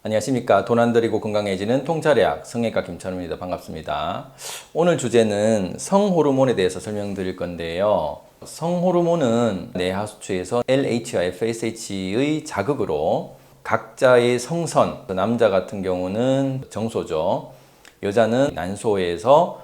안녕하십니까. 돈 안 들이고 건강해지는 통찰의학 성형외과 김찬우입니다. 반갑습니다. 오늘 주제는 성호르몬에 대해서 설명드릴 건데요. 성호르몬은 내 하수추에서 LH와 FSH의 자극으로 각자의 성선, 남자 같은 경우는 정소죠. 여자는 난소에서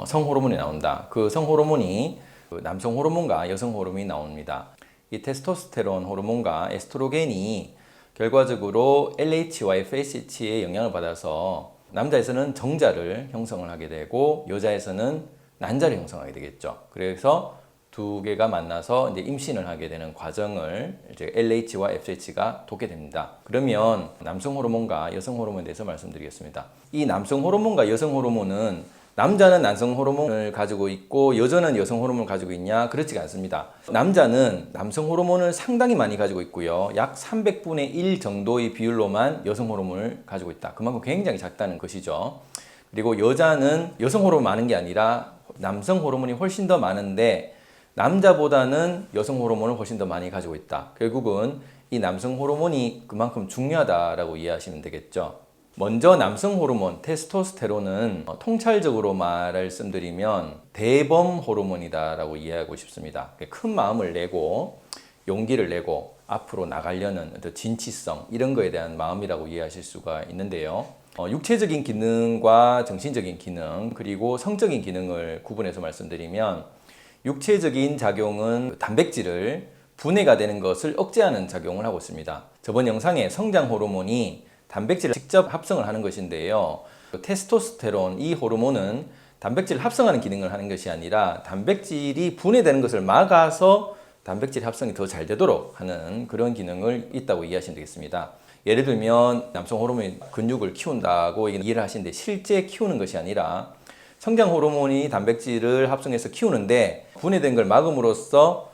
성호르몬이 나온다. 그 성호르몬이 남성 호르몬과 여성 호르몬이 나옵니다. 이 테스토스테론 호르몬과 에스트로겐이 결과적으로 LH와 FSH의 영향을 받아서 남자에서는 정자를 형성을 하게 되고 여자에서는 난자를 형성하게 되겠죠. 그래서 두 개가 만나서 이제 임신을 하게 되는 과정을 이제 LH와 FSH가 돕게 됩니다. 그러면 남성 호르몬과 여성 호르몬에 대해서 말씀드리겠습니다. 이 남성 호르몬과 여성 호르몬은 남자는 남성 호르몬을 가지고 있고 여자는 여성 호르몬을 가지고 있냐? 그렇지가 않습니다. 남자는 남성 호르몬을 상당히 많이 가지고 있고요. 약 300분의 1 정도의 비율로만 여성 호르몬을 가지고 있다. 그만큼 굉장히 작다는 것이죠. 그리고 여자는 여성 호르몬 많은 게 아니라 남성 호르몬이 훨씬 더 많은데 남자보다는 여성 호르몬을 훨씬 더 많이 가지고 있다. 결국은 이 남성 호르몬이 그만큼 중요하다라고 이해하시면 되겠죠. 먼저 남성 호르몬 테스토스테론은 통찰적으로 말씀드리면 대범 호르몬이다라고 이해하고 싶습니다. 큰 마음을 내고 용기를 내고 앞으로 나가려는 어떤 진취성 이런 거에 대한 마음이라고 이해하실 수가 있는데요. 육체적인 기능과 정신적인 기능 그리고 성적인 기능을 구분해서 말씀드리면 육체적인 작용은 단백질을 분해가 되는 것을 억제하는 작용을 하고 있습니다. 저번 영상에 성장 호르몬이 단백질을 직접 합성을 하는 것인데요. 테스토스테론 이 호르몬은 단백질을 합성하는 기능을 하는 것이 아니라 단백질이 분해되는 것을 막아서 단백질 합성이 더 잘 되도록 하는 그런 기능을 있다고 이해하시면 되겠습니다. 예를 들면 남성 호르몬이 근육을 키운다고 이해를 하시는데 실제 키우는 것이 아니라 성장 호르몬이 단백질을 합성해서 키우는데 분해된 걸 막음으로써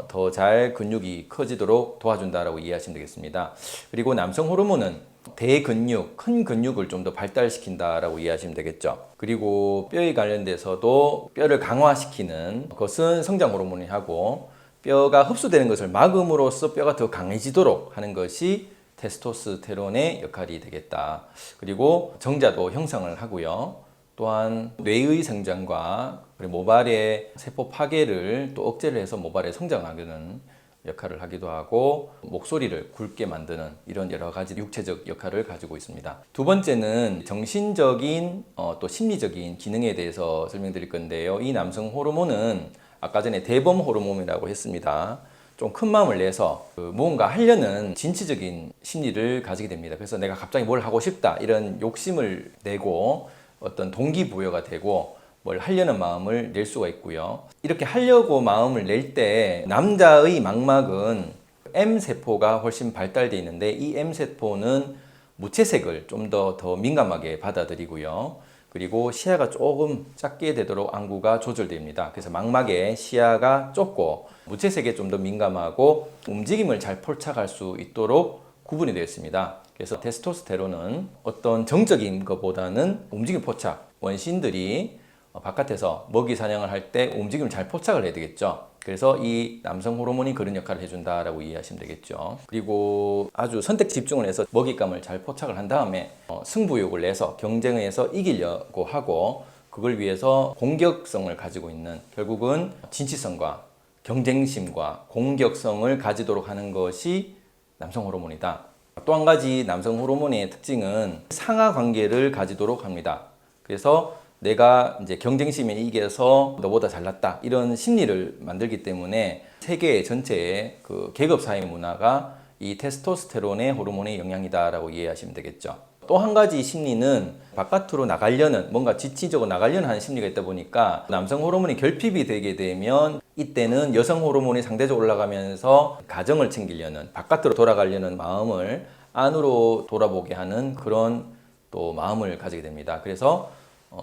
더 잘 근육이 커지도록 도와준다라고 이해하시면 되겠습니다. 그리고 남성 호르몬은 대근육, 큰 근육을 좀 더 발달시킨다라고 이해하시면 되겠죠. 그리고 뼈에 관련돼서도 뼈를 강화시키는 것은 성장 호르몬이 하고 뼈가 흡수되는 것을 막음으로써 뼈가 더 강해지도록 하는 것이 테스토스테론의 역할이 되겠다. 그리고 정자도 형성을 하고요. 또한 뇌의 성장과 그리고 모발의 세포 파괴를 또 억제를 해서 모발의 성장하는 역할을 하기도 하고 목소리를 굵게 만드는 이런 여러 가지 육체적 역할을 가지고 있습니다. 두 번째는 정신적인 또 심리적인 기능에 대해서 설명드릴 건데요. 이 남성 호르몬은 아까 전에 대범 호르몬이라고 했습니다. 좀 큰 마음을 내서 무언가 하려는 진취적인 심리를 가지게 됩니다. 그래서 내가 갑자기 뭘 하고 싶다 이런 욕심을 내고 어떤 동기부여가 되고 뭘 하려는 마음을 낼 수가 있고요. 이렇게 하려고 마음을 낼 때 남자의 망막은 M세포가 훨씬 발달되어 있는데 이 M세포는 무채색을 좀 더 민감하게 받아들이고요. 그리고 시야가 조금 작게 되도록 안구가 조절됩니다. 그래서 망막의 시야가 좁고 무채색에 좀 더 민감하고 움직임을 잘 포착할 수 있도록 구분이 되어 있습니다. 그래서 테스토스테론은 어떤 정적인 것보다는 움직임 포착, 원신들이 바깥에서 먹이 사냥을 할 때 움직임을 잘 포착을 해야 되겠죠. 그래서 이 남성 호르몬이 그런 역할을 해준다라고 이해하시면 되겠죠. 그리고 아주 선택 집중을 해서 먹잇감을 잘 포착을 한 다음에 승부욕을 내서 경쟁에서 이기려고 하고 그걸 위해서 공격성을 가지고 있는 결국은 진취성과 경쟁심과 공격성을 가지도록 하는 것이 남성 호르몬이다. 또 한 가지 남성 호르몬의 특징은 상하 관계를 가지도록 합니다. 그래서 내가 이제 경쟁심에 이겨서 너보다 잘났다 이런 심리를 만들기 때문에 세계 전체의 그 계급 사회 문화가 이 테스토스테론의 호르몬의 영향이다라고 이해하시면 되겠죠. 또 한 가지 심리는 바깥으로 나가려는 뭔가 지치적으로 나가려는 하는 심리가 있다 보니까 남성 호르몬이 결핍이 되게 되면 이때는 여성 호르몬이 상대적으로 올라가면서 가정을 챙기려는 바깥으로 돌아가려는 마음을 안으로 돌아보게 하는 그런 또 마음을 가지게 됩니다. 그래서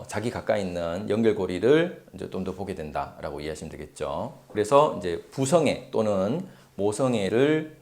자기 가까이 있는 연결고리를 이제 좀 더 보게 된다라고 이해하시면 되겠죠. 그래서 이제 부성애 또는 모성애를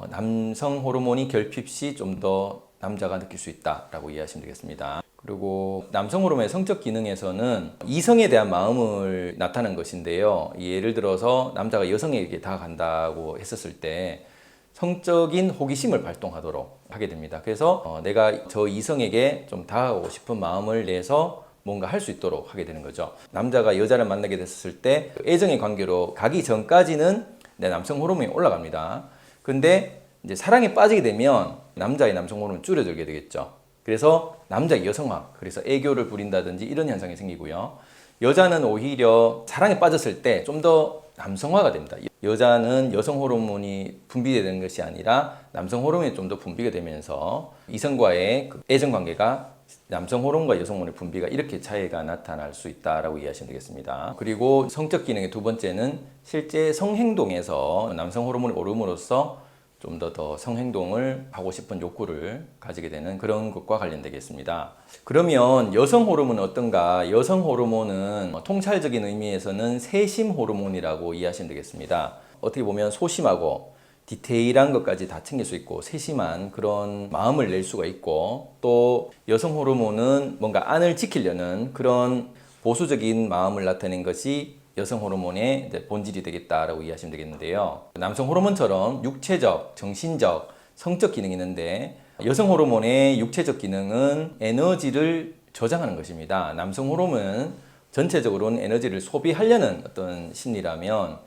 남성 호르몬이 결핍 시 좀 더 남자가 느낄 수 있다라고 이해하시면 되겠습니다. 그리고 남성 호르몬의 성적 기능에서는 이성에 대한 마음을 나타낸 것인데요. 예를 들어서 남자가 여성에게 다가간다고 했었을 때 성적인 호기심을 발동하도록 하게 됩니다. 그래서 내가 저 이성에게 좀 다가가고 싶은 마음을 내서 뭔가 할 수 있도록 하게 되는 거죠. 남자가 여자를 만나게 됐을 때 애정의 관계로 가기 전까지는 내 남성 호르몬이 올라갑니다. 근데 이제 사랑에 빠지게 되면 남자의 남성 호르몬이 줄어들게 되겠죠. 그래서 남자의 여성화, 그래서 애교를 부린다든지 이런 현상이 생기고요. 여자는 오히려 사랑에 빠졌을 때 좀 더 남성화가 됩니다. 여자는 여성 호르몬이 분비되는 것이 아니라 남성 호르몬이 좀 더 분비가 되면서 이성과의 그 애정 관계가 남성 호르몬과 여성 호르몬의 분비가 이렇게 차이가 나타날 수 있다라고 이해하시면 되겠습니다. 그리고 성적 기능의 두 번째는 실제 성행동에서 남성 호르몬이 오름으로써 좀 더 성행동을 하고 싶은 욕구를 가지게 되는 그런 것과 관련되겠습니다. 그러면 여성 호르몬은 어떤가? 여성 호르몬은 통찰적인 의미에서는 세심 호르몬이라고 이해하시면 되겠습니다. 어떻게 보면 소심하고 디테일한 것까지 다 챙길 수 있고 세심한 그런 마음을 낼 수가 있고, 또 여성 호르몬은 뭔가 안을 지키려는 그런 보수적인 마음을 나타낸 것이 여성 호르몬의 본질이 되겠다라고 이해하시면 되겠는데요. 남성 호르몬처럼 육체적, 정신적, 성적 기능이 있는데 여성 호르몬의 육체적 기능은 에너지를 저장하는 것입니다. 남성 호르몬은 전체적으로는 에너지를 소비하려는 어떤 심리라면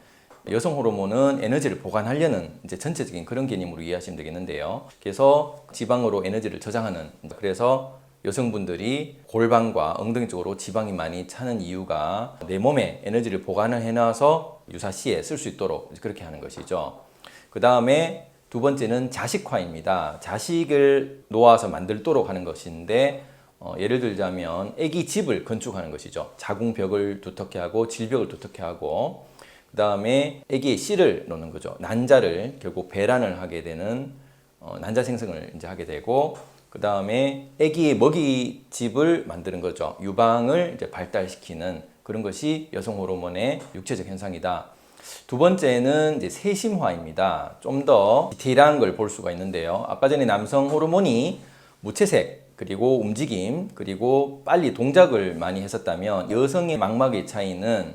여성 호르몬은 에너지를 보관하려는 이제 전체적인 그런 개념으로 이해하시면 되겠는데요. 그래서 지방으로 에너지를 저장하는, 그래서 여성분들이 골반과 엉덩이 쪽으로 지방이 많이 차는 이유가 내 몸에 에너지를 보관을 해놔서 유사시에 쓸 수 있도록 그렇게 하는 것이죠. 그 다음에 두 번째는 자식화입니다. 자식을 놓아서 만들도록 하는 것인데 예를 들자면 아기 집을 건축하는 것이죠. 자궁벽을 두텁게 하고 질벽을 두텁게 하고, 그 다음에 아기의 씨를 놓는 거죠. 난자를 결국 배란을 하게 되는 난자 생성을 이제 하게 되고, 그 다음에 아기의 먹이집을 만드는 거죠. 유방을 이제 발달시키는 그런 것이 여성 호르몬의 육체적 현상이다. 두 번째는 이제 세심화입니다. 좀 더 디테일한 걸 볼 수가 있는데요. 아까 전에 남성 호르몬이 무채색, 그리고 움직임, 그리고 빨리 동작을 많이 했었다면 여성의 망막의 차이는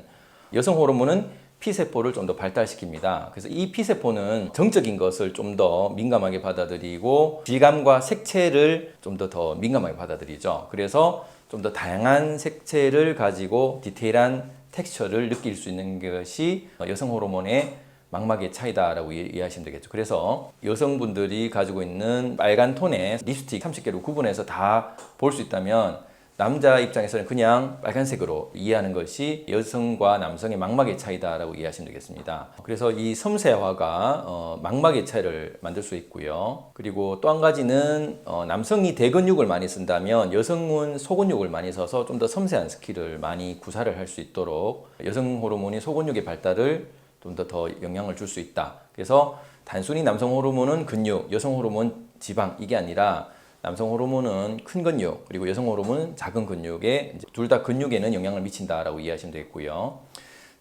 여성 호르몬은 P세포를 좀 더 발달시킵니다. 그래서 이 P세포는 정적인 것을 좀 더 민감하게 받아들이고 질감과 색채를 좀 더 민감하게 받아들이죠. 그래서 좀 더 다양한 색채를 가지고 디테일한 텍스처를 느낄 수 있는 것이 여성 호르몬의 망막의 차이다라고 이해하시면 되겠죠. 그래서 여성분들이 가지고 있는 빨간 톤의 립스틱 30개로 구분해서 다 볼 수 있다면 남자 입장에서는 그냥 빨간색으로 이해하는 것이 여성과 남성의 망막의 차이다라고 이해하시면 되겠습니다. 그래서 이 섬세화가 망막의 차이를 만들 수 있고요. 그리고 또 한 가지는 남성이 대근육을 많이 쓴다면 여성은 소근육을 많이 써서 좀 더 섬세한 스킬을 많이 구사를 할 수 있도록 여성 호르몬이 소근육의 발달을 좀 더 영향을 줄 수 있다. 그래서 단순히 남성 호르몬은 근육, 여성 호르몬 지방 이게 아니라 남성 호르몬은 큰 근육, 그리고 여성 호르몬은 작은 근육에 둘 다 근육에는 영향을 미친다라고 이해하시면 되겠고요.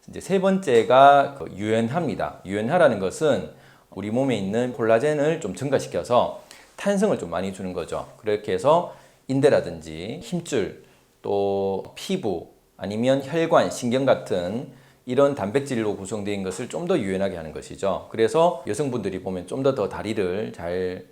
이제 세 번째가 유연화입니다. 유연화라는 것은 우리 몸에 있는 콜라겐을 좀 증가시켜서 탄성을 좀 많이 주는 거죠. 그렇게 해서 인대라든지 힘줄, 또 피부, 아니면 혈관, 신경 같은 이런 단백질로 구성된 것을 좀 더 유연하게 하는 것이죠. 그래서 여성분들이 보면 좀 더 다리를 잘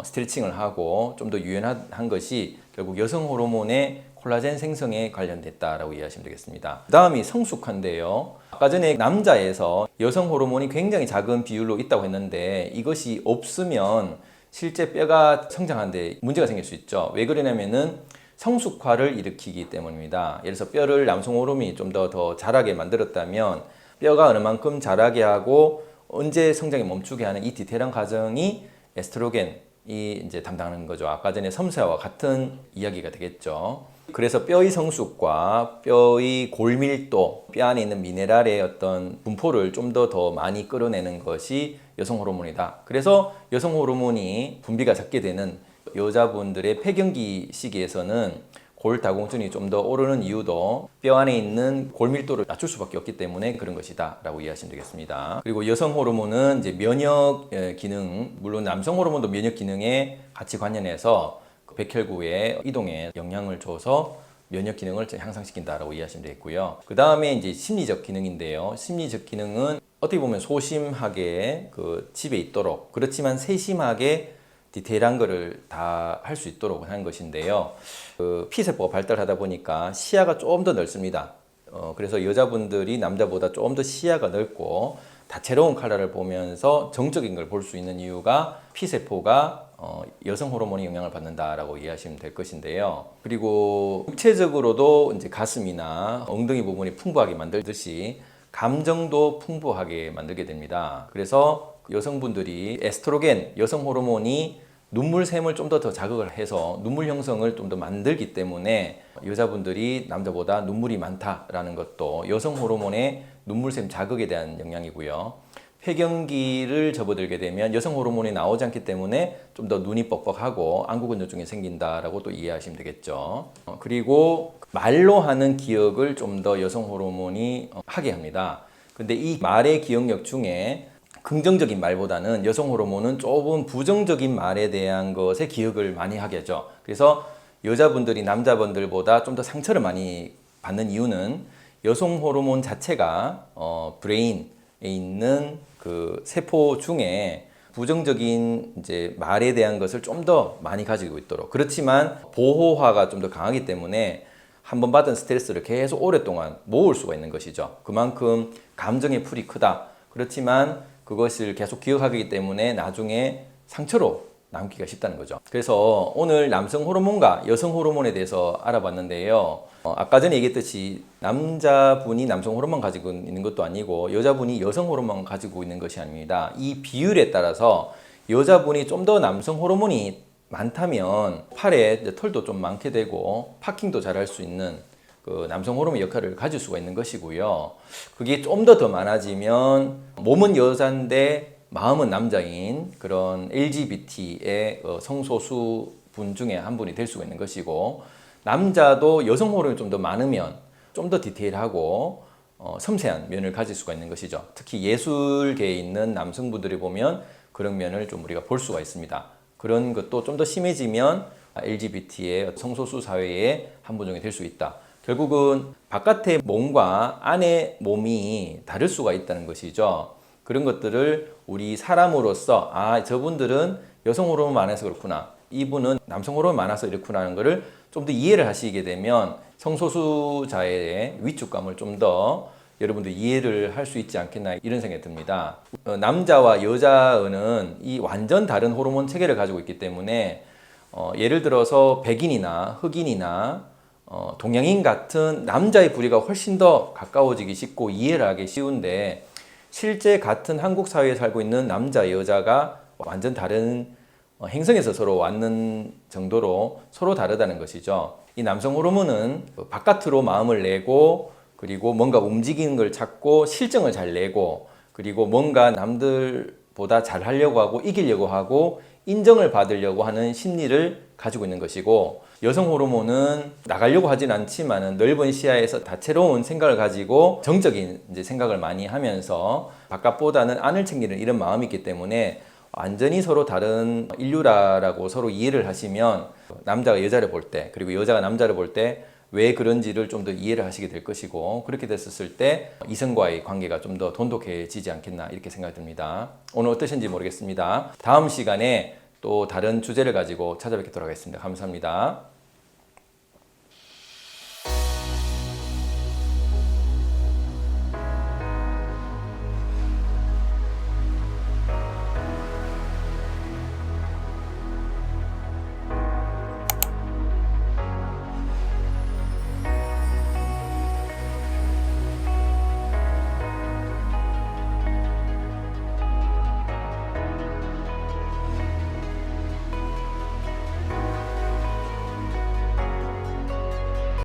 스트레칭을 하고 좀 더 유연한 것이 결국 여성 호르몬의 콜라겐 생성에 관련됐다라고 이해하시면 되겠습니다. 그 다음이 성숙화인데요. 아까 전에 남자에서 여성 호르몬이 굉장히 작은 비율로 있다고 했는데 이것이 없으면 실제 뼈가 성장하는데 문제가 생길 수 있죠. 왜 그러냐면은 성숙화를 일으키기 때문입니다. 예를 들어서 뼈를 남성 호르몬이 좀 더 자라게 만들었다면 뼈가 어느 만큼 자라게 하고 언제 성장이 멈추게 하는 이 디테일한 과정이 에스트로겐이 이제 담당하는 거죠. 아까 전에 섬세화와 같은 이야기가 되겠죠. 그래서 뼈의 성숙과 뼈의 골밀도, 뼈 안에 있는 미네랄의 어떤 분포를 좀 더 많이 끌어내는 것이 여성 호르몬이다. 그래서 여성 호르몬이 분비가 적게 되는 여자분들의 폐경기 시기에서는 골다공증이 좀 더 오르는 이유도 뼈 안에 있는 골밀도를 낮출 수밖에 없기 때문에 그런 것이다 라고 이해하시면 되겠습니다. 그리고 여성 호르몬은 이제 면역 기능, 물론 남성 호르몬도 면역 기능에 같이 관련해서 백혈구의 이동에 영향을 줘서 면역 기능을 향상시킨다라고 이해하시면 되겠고요. 그 다음에 이제 심리적 기능인데요. 심리적 기능은 어떻게 보면 소심하게 그 집에 있도록, 그렇지만 세심하게 디테일한 거를 다 할 수 있도록 하는 것인데요. 그 피세포가 발달하다 보니까 시야가 조금 더 넓습니다. 그래서 여자분들이 남자보다 조금 더 시야가 넓고 다채로운 컬러를 보면서 정적인 걸 볼 수 있는 이유가 피세포가 여성 호르몬이 영향을 받는다라고 이해하시면 될 것인데요. 그리고 육체적으로도 이제 가슴이나 엉덩이 부분이 풍부하게 만들듯이 감정도 풍부하게 만들게 됩니다. 그래서 여성분들이 에스트로겐, 여성 호르몬이 눈물샘을 좀 더 자극을 해서 눈물 형성을 좀 더 만들기 때문에 여자분들이 남자보다 눈물이 많다라는 것도 여성 호르몬의 눈물샘 자극에 대한 영향이고요. 폐경기를 접어들게 되면 여성 호르몬이 나오지 않기 때문에 좀 더 눈이 뻑뻑하고 안구건조증이 생긴다라고 또 이해하시면 되겠죠. 그리고 말로 하는 기억을 좀 더 여성 호르몬이 하게 합니다. 근데 이 말의 기억력 중에 긍정적인 말보다는 여성 호르몬은 조금 부정적인 말에 대한 것에 기억을 많이 하게 하죠. 그래서 여자분들이 남자분들보다 좀 더 상처를 많이 받는 이유는 여성 호르몬 자체가 브레인에 있는 그 세포 중에 부정적인 이제 말에 대한 것을 좀 더 많이 가지고 있도록, 그렇지만 보호화가 좀 더 강하기 때문에 한번 받은 스트레스를 계속 오랫동안 모을 수가 있는 것이죠. 그만큼 감정의 풀이 크다. 그렇지만 그것을 계속 기억하기 때문에 나중에 상처로 남기가 쉽다는 거죠. 그래서 오늘 남성 호르몬과 여성 호르몬에 대해서 알아봤는데요. 아까 전에 얘기했듯이 남자분이 남성 호르몬 가지고 있는 것도 아니고 여자분이 여성 호르몬 가지고 있는 것이 아닙니다. 이 비율에 따라서 여자분이 좀 더 남성 호르몬이 많다면 팔에 털도 좀 많게 되고 파킹도 잘 할 수 있는 그 남성 호르몬 역할을 가질 수가 있는 것이고요. 그게 좀 더 많아지면 몸은 여자인데 마음은 남자인 그런 LGBT의 성소수 분 중에 한 분이 될 수가 있는 것이고, 남자도 여성 호르몬이 좀 더 많으면 좀 더 디테일하고 섬세한 면을 가질 수가 있는 것이죠. 특히 예술계에 있는 남성분들이 보면 그런 면을 좀 우리가 볼 수가 있습니다. 그런 것도 좀 더 심해지면 LGBT의 성소수 사회의 한 분종이 될 수 있다. 결국은 바깥의 몸과 안의 몸이 다를 수가 있다는 것이죠. 그런 것들을 우리 사람으로서 저분들은 여성 호르몬 많아서 그렇구나, 이분은 남성 호르몬 많아서 이렇구나 하는 것을 좀 더 이해를 하시게 되면 성소수자의 위축감을 좀 더 여러분들 이해를 할 수 있지 않겠나, 이런 생각이 듭니다. 남자와 여자는 이 완전 다른 호르몬 체계를 가지고 있기 때문에 예를 들어서 백인이나 흑인이나 동양인 같은 남자의 부리가 훨씬 더 가까워지기 쉽고 이해를 하기 쉬운데, 실제 같은 한국 사회에 살고 있는 남자, 여자가 완전 다른 행성에서 서로 왔는 정도로 서로 다르다는 것이죠. 이 남성 호르몬은 바깥으로 마음을 내고, 그리고 뭔가 움직이는 걸 찾고 실정을 잘 내고, 그리고 뭔가 남들보다 잘 하려고 하고 이기려고 하고 인정을 받으려고 하는 심리를 가지고 있는 것이고, 여성 호르몬은 나가려고 하진 않지만 넓은 시야에서 다채로운 생각을 가지고 정적인 이제 생각을 많이 하면서 바깥보다는 안을 챙기는 이런 마음이 있기 때문에 완전히 서로 다른 인류라고 서로 이해를 하시면 남자가 여자를 볼 때, 그리고 여자가 남자를 볼 때 왜 그런지를 좀 더 이해를 하시게 될 것이고, 그렇게 됐었을 때 이성과의 관계가 좀 더 돈독해지지 않겠나, 이렇게 생각이 듭니다. 오늘 어떠신지 모르겠습니다. 다음 시간에 또 다른 주제를 가지고 찾아뵙도록 하겠습니다. 감사합니다.